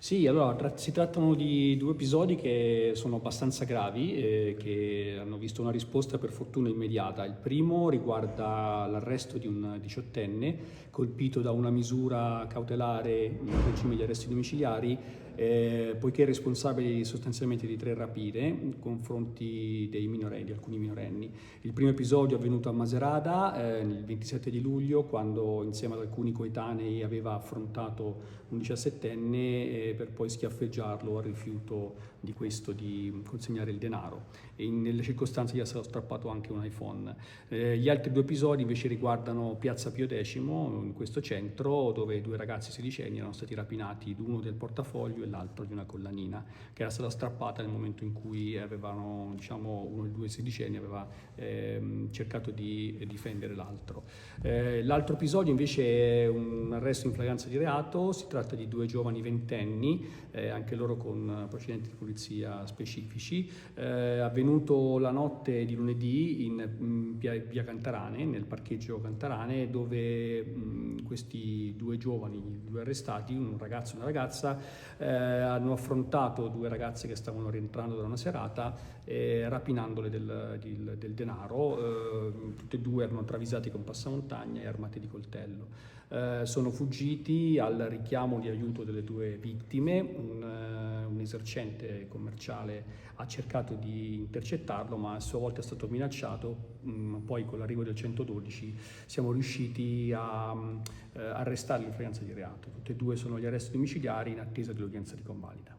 Sì, allora si trattano di due episodi che sono abbastanza gravi e che hanno visto una risposta per fortuna immediata. Il primo riguarda l'arresto di un diciottenne colpito da una misura cautelare in regime di arresti domiciliari, poiché responsabile sostanzialmente di 3 rapine nei confronti dei minorenni, di alcuni minorenni. Il primo episodio è avvenuto a Macerata il 27 di luglio, quando insieme ad alcuni coetanei aveva affrontato un diciassettenne per poi schiaffeggiarlo al rifiuto di questo di consegnare il denaro, e nelle circostanze gli è stato strappato anche un iPhone. Gli altri due episodi invece riguardano Piazza Pio X, in questo centro dove due ragazzi sedicenni erano stati rapinati, uno del portafoglio e l'altro di una collanina che era stata strappata nel momento in cui avevano, uno dei due sedicenni aveva cercato di difendere l'altro. L'altro episodio invece è un arresto in flagranza di reato. Si tratta di due giovani ventenni, anche loro con procedimenti di polizia specifici, avvenuto la notte di lunedì in via Cantarane, nel parcheggio Cantarane, dove questi due giovani, due arrestati, un ragazzo e una ragazza, hanno affrontato due ragazze che stavano rientrando da una serata, rapinandole del denaro. Tutte e due erano travisati con passamontagna e armati di coltello. Sono fuggiti al richiamo di aiuto delle due vittime. Un esercente commerciale ha cercato di intercettarlo, ma a sua volta è stato minacciato. Poi con l'arrivo del 112 siamo riusciti a arrestarli in flagranza di reato. Tutte e due sono gli arresti domiciliari in attesa dell'udienza di convalida.